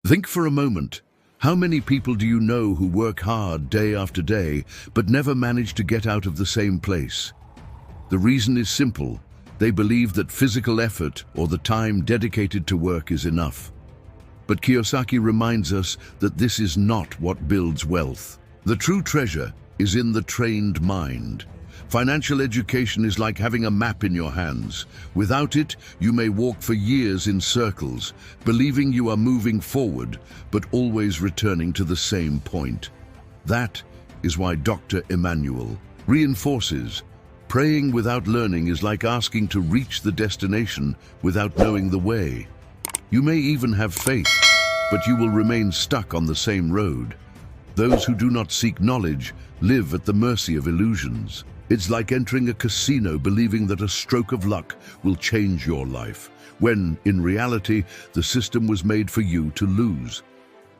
Think for a moment. How many people do you know who work hard day after day, but never manage to get out of the same place? The reason is simple. They believe that physical effort or the time dedicated to work is enough. But Kiyosaki reminds us that this is not what builds wealth. The true treasure is in the trained mind. Financial education is like having a map in your hands. Without it, you may walk for years in circles, believing you are moving forward, but always returning to the same point. That is why Dr. Emmanuel reinforces, praying without learning is like asking to reach the destination without knowing the way. You may even have faith, but you will remain stuck on the same road. Those who do not seek knowledge live at the mercy of illusions. It's like entering a casino believing that a stroke of luck will change your life, when, in reality, the system was made for you to lose.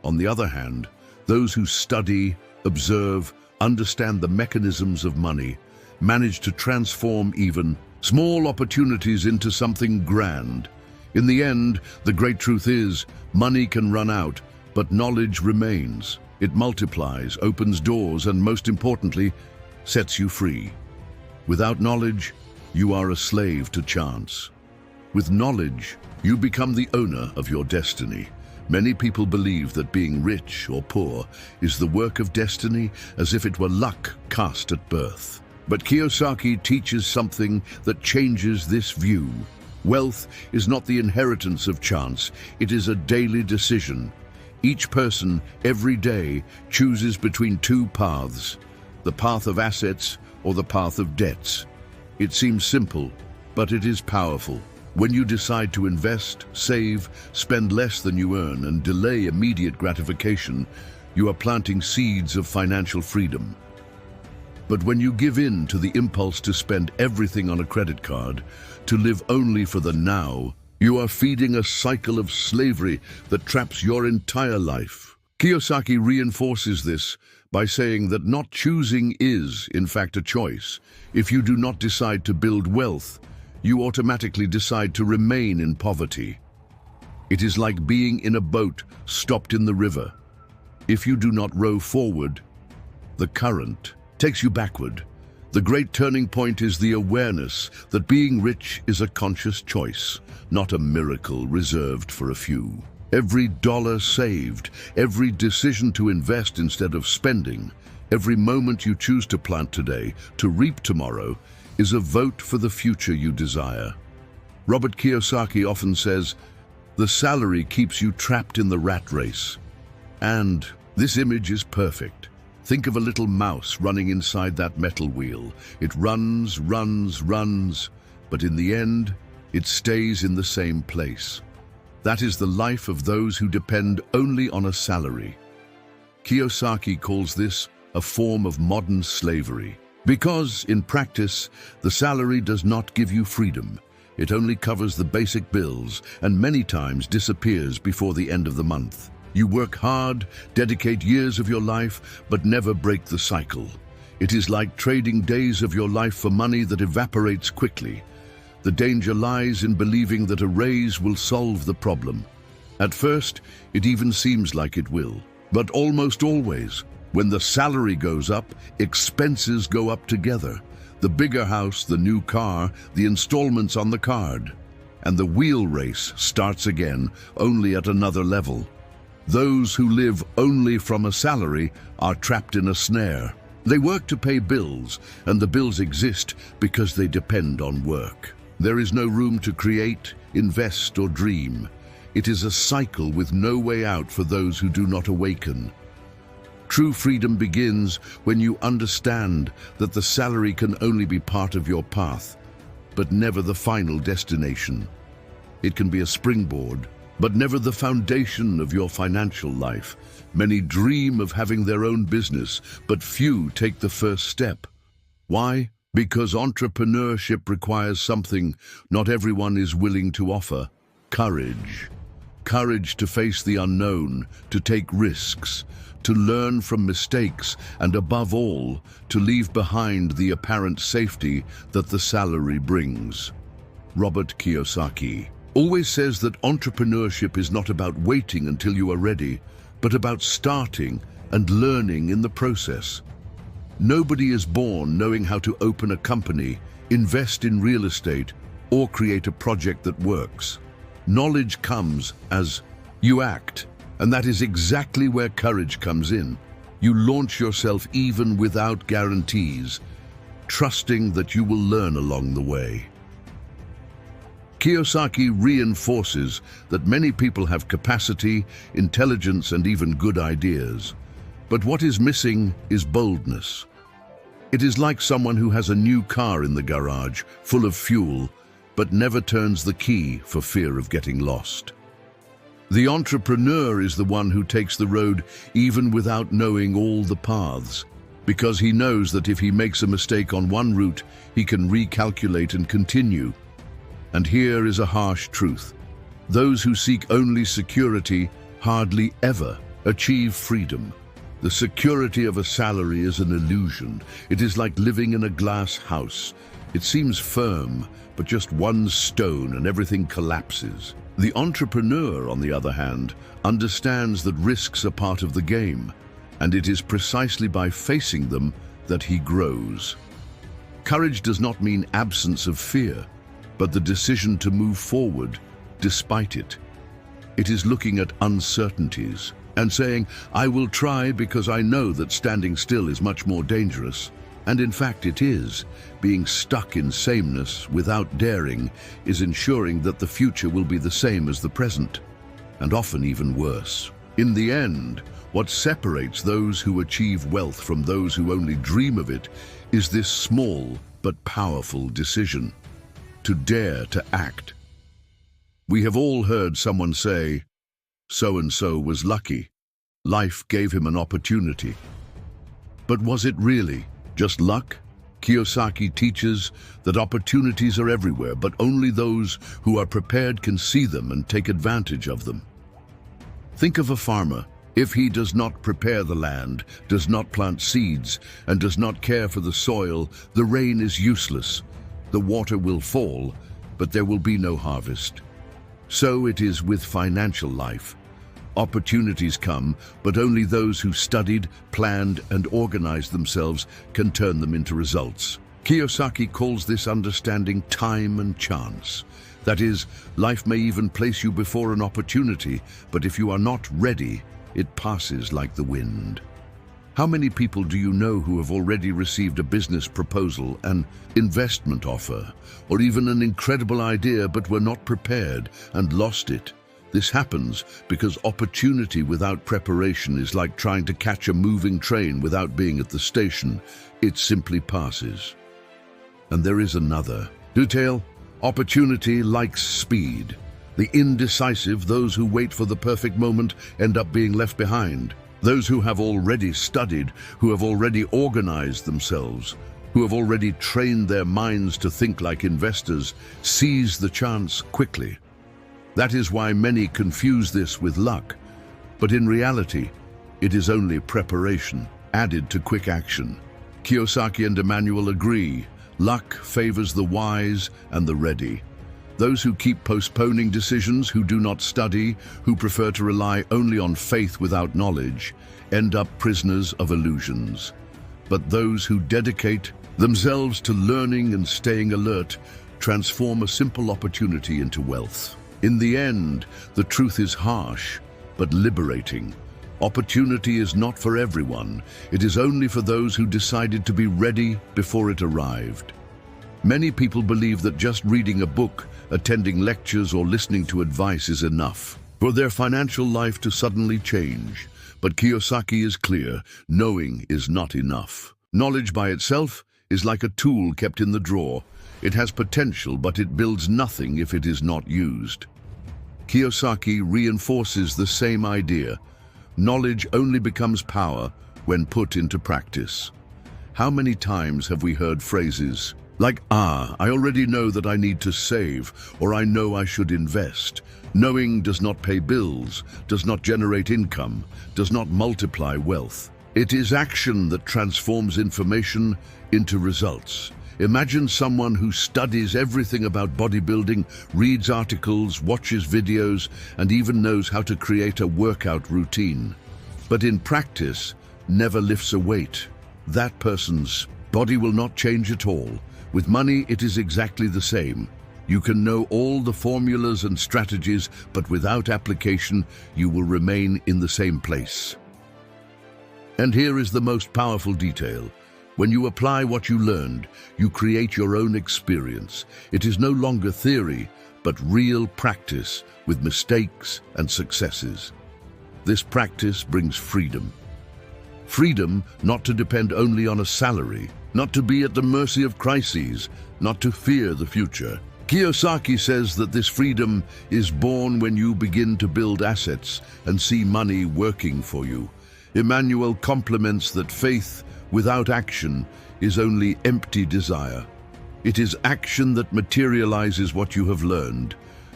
On the other hand, those who study, observe, understand the mechanisms of money, manage to transform even small opportunities into something grand. In the end, the great truth is, money can run out, but knowledge remains. It multiplies, opens doors, and most importantly, sets you free. Without knowledge, you are a slave to chance. With knowledge, you become the owner of your destiny. Many people believe that being rich or poor is the work of destiny, as if it were luck cast at birth. But Kiyosaki teaches something that changes this view. Wealth is not the inheritance of chance, it is a daily decision. Each person, every day, chooses between two paths, the path of assets or the path of debts. It seems simple, but it is powerful. When you decide to invest, save, spend less than you earn, and delay immediate gratification, you are planting seeds of financial freedom. But when you give in to the impulse to spend everything on a credit card, to live only for the now, you are feeding a cycle of slavery that traps your entire life. Kiyosaki reinforces this by saying that not choosing is, in fact, a choice. If you do not decide to build wealth, you automatically decide to remain in poverty. It is like being in a boat stopped in the river. If you do not row forward, the current takes you backward. The great turning point is the awareness that being rich is a conscious choice, not a miracle reserved for a few. Every dollar saved, every decision to invest instead of spending, every moment you choose to plant today, to reap tomorrow, is a vote for the future you desire. Robert Kiyosaki often says, "The salary keeps you trapped in the rat race." And this image is perfect. Think of a little mouse running inside that metal wheel. It runs, runs, runs, but in the end, it stays in the same place. That is the life of those who depend only on a salary. Kiyosaki calls this a form of modern slavery, because, in practice, the salary does not give you freedom. It only covers the basic bills and many times disappears before the end of the month. You work hard, dedicate years of your life, but never break the cycle. It is like trading days of your life for money that evaporates quickly. The danger lies in believing that a raise will solve the problem. At first, it even seems like it will. But almost always, when the salary goes up, expenses go up together. The bigger house, the new car, the installments on the card. And the wheel race starts again, only at another level. Those who live only from a salary are trapped in a snare. They work to pay bills, and the bills exist because they depend on work. There is no room to create, invest, or dream. It is a cycle with no way out for those who do not awaken. True freedom begins when you understand that the salary can only be part of your path, but never the final destination. It can be a springboard, but never the foundation of your financial life. Many dream of having their own business, but few take the first step. Why? Because entrepreneurship requires something not everyone is willing to offer: courage. Courage to face the unknown, to take risks, to learn from mistakes, and above all, to leave behind the apparent safety that the salary brings. Robert Kiyosaki. always says that entrepreneurship is not about waiting until you are ready, but about starting and learning in the process. Nobody is born knowing how to open a company, invest in real estate, or create a project that works. Knowledge comes as you act, and that is exactly where courage comes in. You launch yourself even without guarantees, trusting that you will learn along the way. Kiyosaki reinforces that many people have capacity, intelligence, and even good ideas. But what is missing is boldness. It is like someone who has a new car in the garage, full of fuel, but never turns the key for fear of getting lost. The entrepreneur is the one who takes the road even without knowing all the paths, because he knows that if he makes a mistake on one route, he can recalculate and continue. And here is a harsh truth. Those who seek only security hardly ever achieve freedom. The security of a salary is an illusion. It is like living in a glass house. It seems firm, but just one stone and everything collapses. The entrepreneur, on the other hand, understands that risks are part of the game, and it is precisely by facing them that he grows. Courage does not mean absence of fear, but the decision to move forward despite it. It is looking at uncertainties and saying, I will try because I know that standing still is much more dangerous. And in fact it is. Being stuck in sameness without daring is ensuring that the future will be the same as the present, and often even worse. In the end, what separates those who achieve wealth from those who only dream of it is this small but powerful decision: to dare to act. We have all heard someone say, so-and-so was lucky. Life gave him an opportunity. But was it really just luck? Kiyosaki teaches that opportunities are everywhere, but only those who are prepared can see them and take advantage of them. Think of a farmer. If he does not prepare the land, does not plant seeds, and does not care for the soil, the rain is useless. The water will fall, but there will be no harvest. So it is with financial life. Opportunities come, but only those who studied, planned, and organized themselves can turn them into results. Kiyosaki calls this understanding time and chance. That is, life may even place you before an opportunity, but if you are not ready, it passes like the wind. How many people do you know who have already received a business proposal, an investment offer, or even an incredible idea but were not prepared and lost it? This happens because opportunity without preparation is like trying to catch a moving train without being at the station. It simply passes. And there is another detail. Opportunity likes speed. The indecisive, those who wait for the perfect moment, end up being left behind. Those who have already studied, who have already organized themselves, who have already trained their minds to think like investors, seize the chance quickly. That is why many confuse this with luck. But in reality, it is only preparation added to quick action. Kiyosaki and Emmanuel agree. Luck favors the wise and the ready. Those who keep postponing decisions, who do not study, who prefer to rely only on faith without knowledge, end up prisoners of illusions. But those who dedicate themselves to learning and staying alert transform a simple opportunity into wealth. In the end, the truth is harsh, but liberating. Opportunity is not for everyone. It is only for those who decided to be ready before it arrived. Many people believe that just reading a book, attending lectures, or listening to advice is enough for their financial life to suddenly change. But Kiyosaki is clear: knowing is not enough. Knowledge by itself is like a tool kept in the drawer. It has potential, but it builds nothing if it is not used. Kiyosaki reinforces the same idea. Knowledge only becomes power when put into practice. How many times have we heard phrases like, I already know that I need to save, or I know I should invest. Knowing does not pay bills, does not generate income, does not multiply wealth. It is action that transforms information into results. Imagine someone who studies everything about bodybuilding, reads articles, watches videos, and even knows how to create a workout routine. But in practice, never lifts a weight. That person's body will not change at all. With money, it is exactly the same. You can know all the formulas and strategies, but without application, you will remain in the same place. And here is the most powerful detail. When you apply what you learned, you create your own experience. It is no longer theory, but real practice with mistakes and successes. This practice brings freedom. Freedom not to depend only on a salary, not to be at the mercy of crises, not to fear the future. Kiyosaki says that this freedom is born when you begin to build assets and see money working for you. Emmanuel compliments that faith without action is only empty desire. It is action that materializes what you have learned,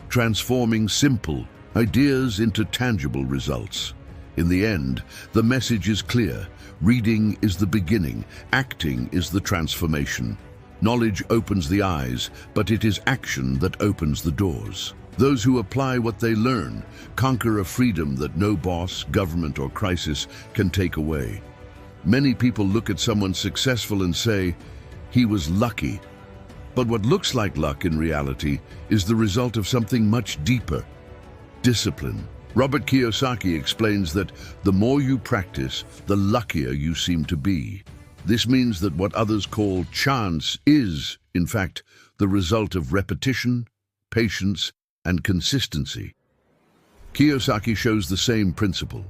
transforming simple ideas into tangible results. In the end, the message is clear. Reading is the beginning, acting is the transformation. Knowledge opens the eyes, but it is action that opens the doors. Those who apply what they learn conquer a freedom that no boss, government, or crisis can take away. Many people look at someone successful and say, "He was lucky." But what looks like luck in reality is the result of something much deeper: discipline. Robert Kiyosaki explains that the more you practice, the luckier you seem to be. This means that what others call chance is, in fact, the result of repetition, patience, and consistency. Kiyosaki shows the same principle.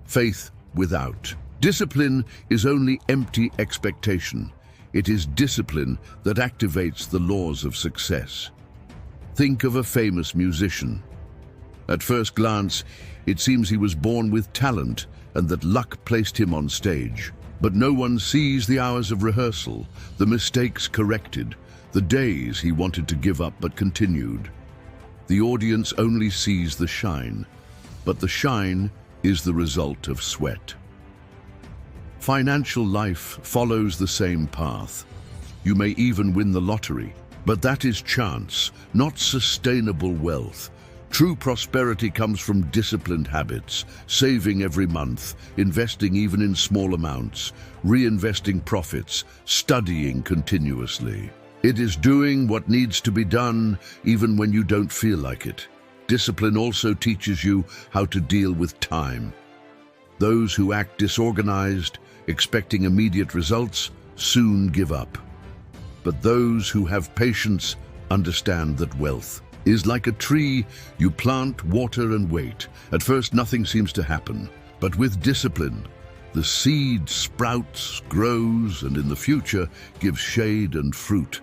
Faith without discipline is only empty expectation. It is discipline that activates the laws of success. Think of a famous musician. At first glance, it seems he was born with talent and that luck placed him on stage. But no one sees the hours of rehearsal, the mistakes corrected, the days he wanted to give up but continued. The audience only sees the shine, but the shine is the result of sweat. Financial life follows the same path. You may even win the lottery, but that is chance, not sustainable wealth. True prosperity comes from disciplined habits, saving every month, investing even in small amounts, reinvesting profits, studying continuously. It is doing what needs to be done even when you don't feel like it. Discipline also teaches you how to deal with time. Those who act disorganized, expecting immediate results, soon give up. But those who have patience understand that wealth is like a tree. You plant, water, and wait. At first, nothing seems to happen. But with discipline, the seed sprouts, grows, and in the future gives shade and fruit.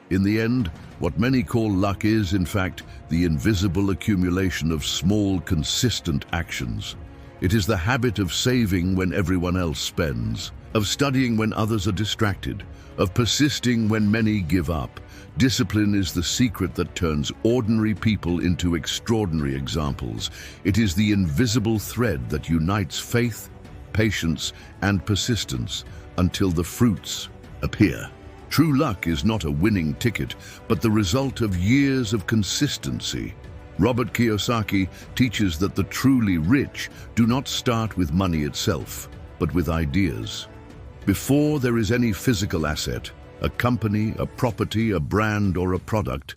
In the end, what many call luck is, in fact, the invisible accumulation of small, consistent actions. It is the habit of saving when everyone else spends, of studying when others are distracted, of persisting when many give up. Discipline is the secret that turns ordinary people into extraordinary examples. It is the invisible thread that unites faith, patience, and persistence until the fruits appear. True luck is not a winning ticket, but the result of years of consistency. Robert Kiyosaki teaches that the truly rich do not start with money itself, but with ideas. Before there is any physical asset, a company, a property, a brand, or a product,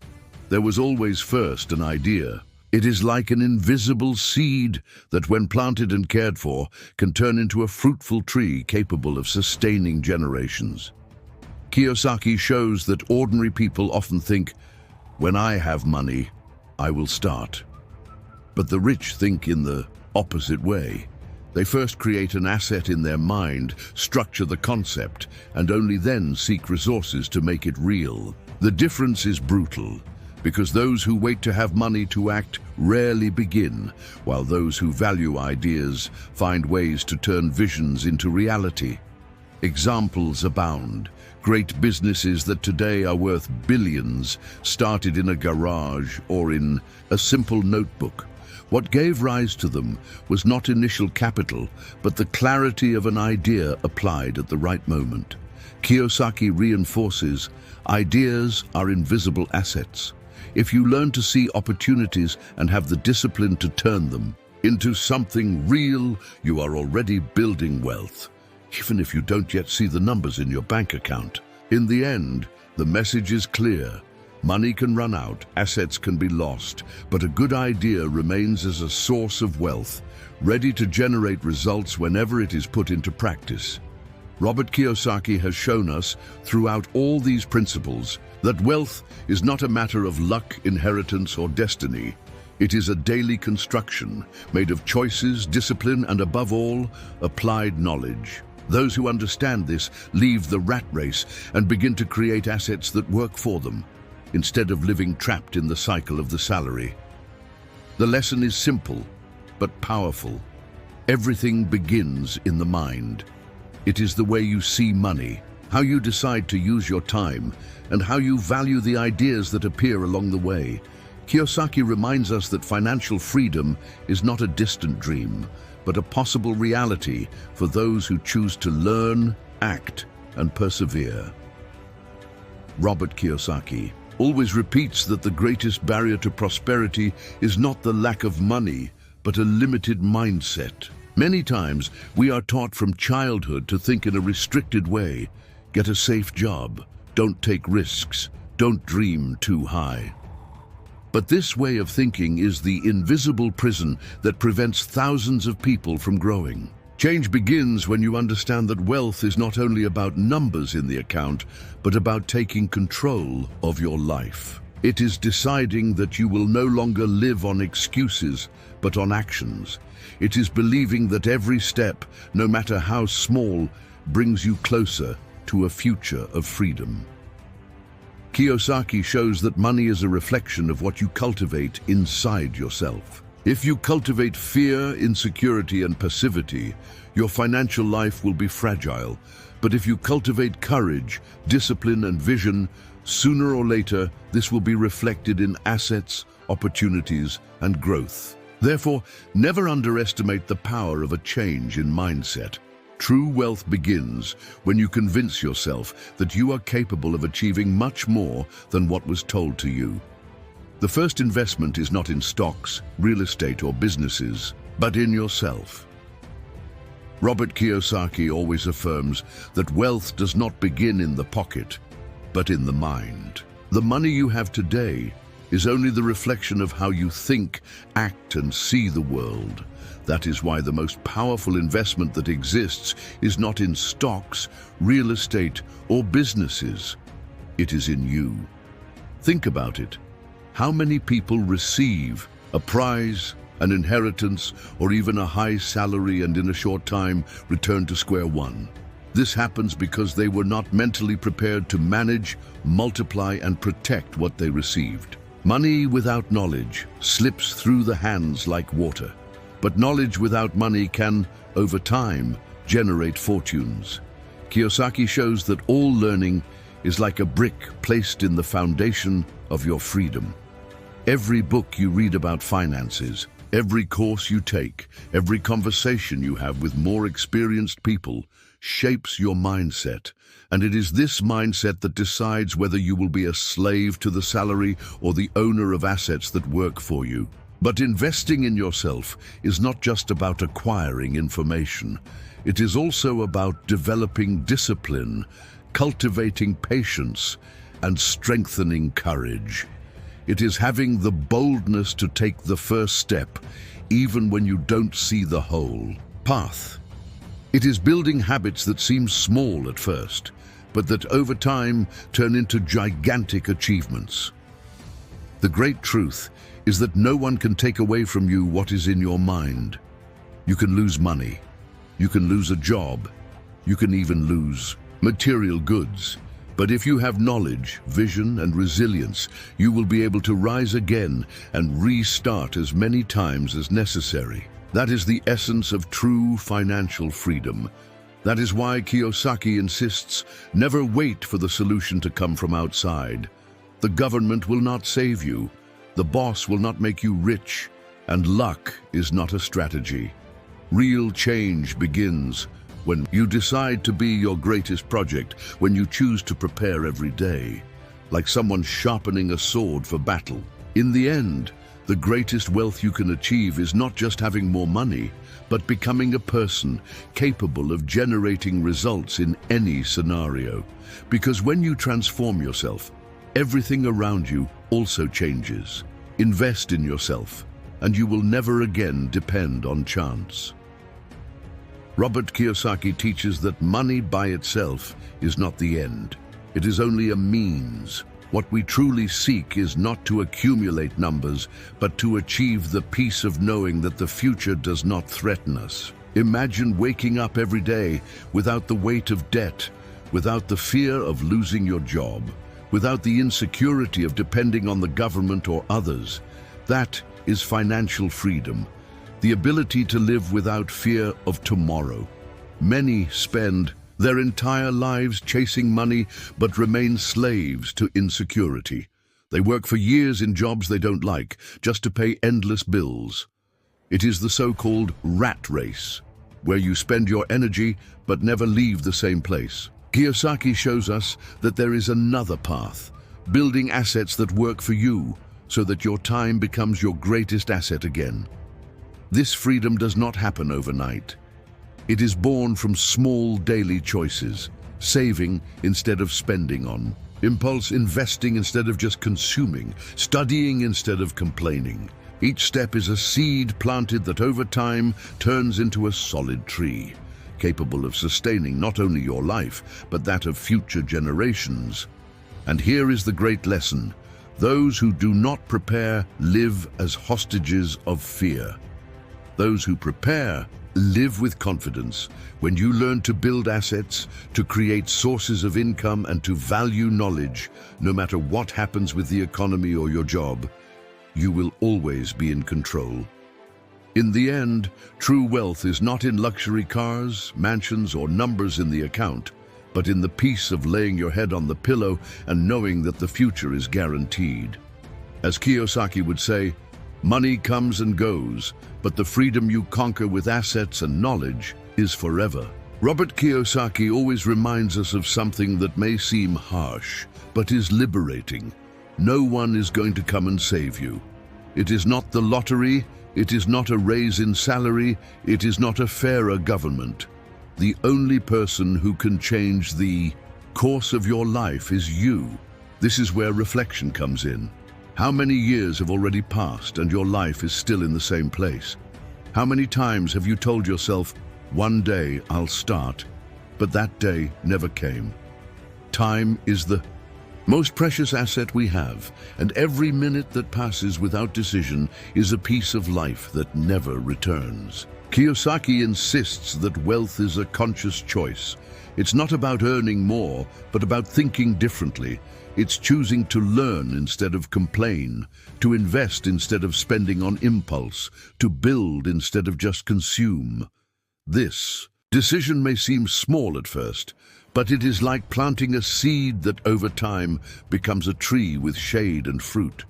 there was always first an idea. It is like an invisible seed that, when planted and cared for, can turn into a fruitful tree capable of sustaining generations. Kiyosaki shows that ordinary people often think, "When I have money, I will start." But the rich think in the opposite way. They first create an asset in their mind, structure the concept, and only then seek resources to make it real. The difference is brutal, because those who wait to have money to act rarely begin, while those who value ideas find ways to turn visions into reality. Examples abound. Great businesses that today are worth billions started in a garage or in a simple notebook. What gave rise to them was not initial capital, but the clarity of an idea applied at the right moment. Kiyosaki reinforces, ideas are invisible assets. If you learn to see opportunities and have the discipline to turn them into something real, you are already building wealth, even if you don't yet see the numbers in your bank account. In the end, the message is clear. Money can run out, assets can be lost, but a good idea remains as a source of wealth, ready to generate results whenever it is put into practice. Robert Kiyosaki has shown us, throughout all these principles, that wealth is not a matter of luck, inheritance, or destiny. It is a daily construction, made of choices, discipline, and above all, applied knowledge. Those who understand this leave the rat race and begin to create assets that work for them, instead of living trapped in the cycle of the salary. The lesson is simple, but powerful. Everything begins in the mind. It is the way you see money, how you decide to use your time, and how you value the ideas that appear along the way. Kiyosaki reminds us that financial freedom is not a distant dream, but a possible reality for those who choose to learn, act, and persevere. Robert Kiyosaki always repeats that the greatest barrier to prosperity is not the lack of money, but a limited mindset. Many times, we are taught from childhood to think in a restricted way. Get a safe job, don't take risks, don't dream too high. But this way of thinking is the invisible prison that prevents thousands of people from growing. Change begins when you understand that wealth is not only about numbers in the account, but about taking control of your life. It is deciding that you will no longer live on excuses, but on actions. It is believing that every step, no matter how small, brings you closer to a future of freedom. Kiyosaki shows that money is a reflection of what you cultivate inside yourself. If you cultivate fear, insecurity, and passivity, your financial life will be fragile. But if you cultivate courage, discipline, and vision, sooner or later, this will be reflected in assets, opportunities, and growth. Therefore, never underestimate the power of a change in mindset. True wealth begins when you convince yourself that you are capable of achieving much more than what was told to you. The first investment is not in stocks, real estate, or businesses, but in yourself. Robert Kiyosaki always affirms that wealth does not begin in the pocket, but in the mind. The money you have today is only the reflection of how you think, act, and see the world. That is why the most powerful investment that exists is not in stocks, real estate, or businesses. It is in you. Think about it. How many people receive a prize, an inheritance, or even a high salary and in a short time return to square one? This happens because they were not mentally prepared to manage, multiply, and protect what they received. Money without knowledge slips through the hands like water. But knowledge without money can, over time, generate fortunes. Kiyosaki shows that all learning is like a brick placed in the foundation of your freedom. Every book you read about finances, every course you take, every conversation you have with more experienced people shapes your mindset. And it is this mindset that decides whether you will be a slave to the salary or the owner of assets that work for you. But investing in yourself is not just about acquiring information. It is also about developing discipline, cultivating patience, and strengthening courage. It is having the boldness to take the first step, even when you don't see the whole path. It is building habits that seem small at first, but that over time turn into gigantic achievements. The great truth is that no one can take away from you what is in your mind. You can lose money, you can lose a job, you can even lose material goods. But if you have knowledge, vision, and resilience, you will be able to rise again and restart as many times as necessary. That is the essence of true financial freedom. That is why Kiyosaki insists, never wait for the solution to come from outside. The government will not save you. The boss will not make you rich, and luck is not a strategy. Real change begins when you decide to be your greatest project, when you choose to prepare every day, like someone sharpening a sword for battle. In the end, the greatest wealth you can achieve is not just having more money, but becoming a person capable of generating results in any scenario. Because when you transform yourself, everything around you also changes. Invest in yourself, and you will never again depend on chance. Robert Kiyosaki teaches that money by itself is not the end. It is only a means. What we truly seek is not to accumulate numbers, but to achieve the peace of knowing that the future does not threaten us. Imagine waking up every day without the weight of debt, without the fear of losing your job, without the insecurity of depending on the government or others. That is financial freedom, the ability to live without fear of tomorrow. Many spend their entire lives chasing money, but remain slaves to insecurity. They work for years in jobs they don't like, just to pay endless bills. It is the so-called rat race, where you spend your energy but never leave the same place. Kiyosaki shows us that there is another path, building assets that work for you, so that your time becomes your greatest asset again. This freedom does not happen overnight. It is born from small daily choices, saving instead of spending on impulse, investing instead of just consuming, studying instead of complaining. Each step is a seed planted that over time turns into a solid tree, capable of sustaining not only your life, but that of future generations. And here is the great lesson. Those who do not prepare live as hostages of fear. Those who prepare live with confidence. When you learn to build assets, to create sources of income, and to value knowledge, no matter what happens with the economy or your job, you will always be in control. In the end, true wealth is not in luxury cars, mansions, or numbers in the account, but in the peace of laying your head on the pillow and knowing that the future is guaranteed. As Kiyosaki would say, money comes and goes, but the freedom you conquer with assets and knowledge is forever. Robert Kiyosaki always reminds us of something that may seem harsh, but is liberating. No one is going to come and save you. It is not the lottery, it is not a raise in salary, it is not a fairer government. The only person who can change the course of your life is you. This is where reflection comes in. How many years have already passed and your life is still in the same place? How many times have you told yourself, one day I'll start, but that day never came? Time is the most precious asset we have, and every minute that passes without decision is a piece of life that never returns. Kiyosaki insists that wealth is a conscious choice. It's not about earning more, but about thinking differently. It's choosing to learn instead of complain, to invest instead of spending on impulse, to build instead of just consume. This decision may seem small at first, but it is like planting a seed that over time becomes a tree with shade and fruit.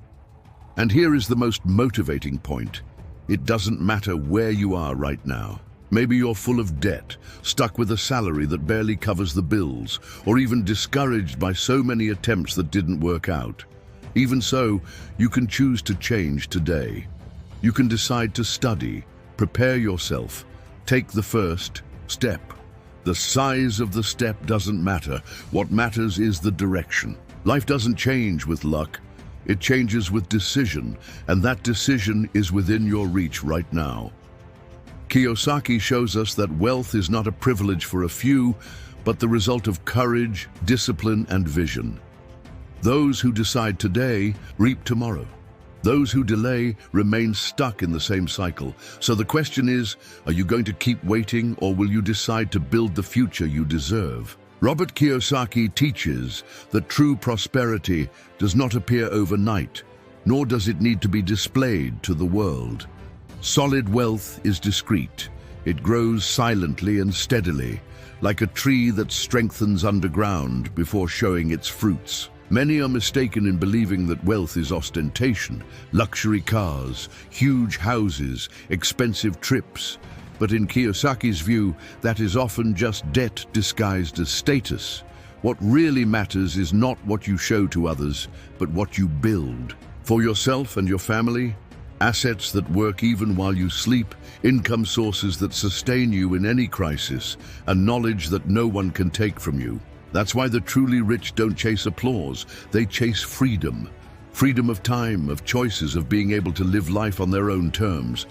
And here is the most motivating point. It doesn't matter where you are right now. Maybe you're full of debt, stuck with a salary that barely covers the bills, or even discouraged by so many attempts that didn't work out. Even so, you can choose to change today. You can decide to study, prepare yourself, take the first step. The size of the step doesn't matter. What matters is the direction. Life doesn't change with luck. It changes with decision, and that decision is within your reach right now. Kiyosaki shows us that wealth is not a privilege for a few, but the result of courage, discipline, and vision. Those who decide today reap tomorrow. Those who delay remain stuck in the same cycle. So the question is, are you going to keep waiting, or will you decide to build the future you deserve? Robert Kiyosaki teaches that true prosperity does not appear overnight, nor does it need to be displayed to the world. Solid wealth is discreet. It grows silently and steadily, like a tree that strengthens underground before showing its fruits. Many are mistaken in believing that wealth is ostentation, luxury cars, huge houses, expensive trips. But in Kiyosaki's view, that is often just debt disguised as status. What really matters is not what you show to others, but what you build. For yourself and your family, assets that work even while you sleep, income sources that sustain you in any crisis, and knowledge that no one can take from you. That's why the truly rich don't chase applause, they chase freedom. Freedom of time, of choices, of being able to live life on their own terms.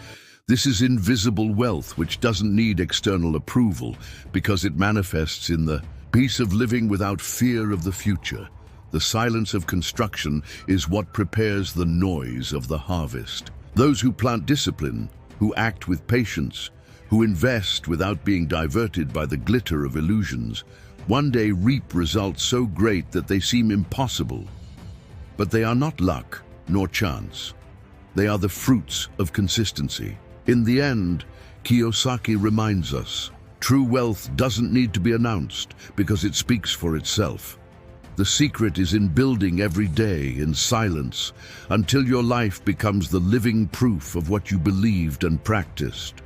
This is invisible wealth which doesn't need external approval because it manifests in the peace of living without fear of the future. The silence of construction is what prepares the noise of the harvest. Those who plant discipline, who act with patience, who invest without being diverted by the glitter of illusions, one day reap results so great that they seem impossible. But they are not luck nor chance. They are the fruits of consistency. In the end, Kiyosaki reminds us, true wealth doesn't need to be announced because it speaks for itself. The secret is in building every day in silence until your life becomes the living proof of what you believed and practiced.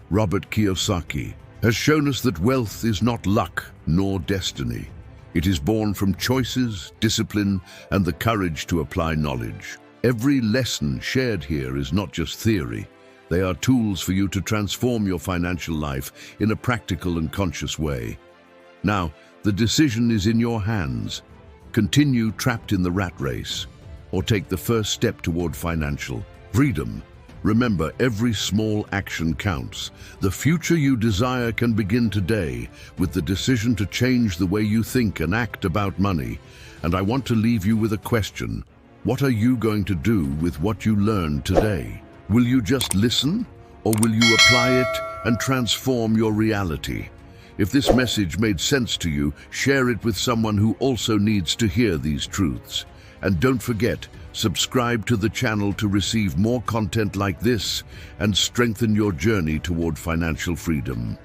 Robert Kiyosaki has shown us that wealth is not luck nor destiny. It is born from choices, discipline, and the courage to apply knowledge. Every lesson shared here is not just theory. They are tools for you to transform your financial life in a practical and conscious way. Now, the decision is in your hands. Continue trapped in the rat race, or take the first step toward financial freedom. Remember, every small action counts. The future you desire can begin today with the decision to change the way you think and act about money. And I want to leave you with a question. What are you going to do with what you learned today? Will you just listen, or will you apply it and transform your reality? If this message made sense to you, share it with someone who also needs to hear these truths. And don't forget, subscribe to the channel to receive more content like this and strengthen your journey toward financial freedom.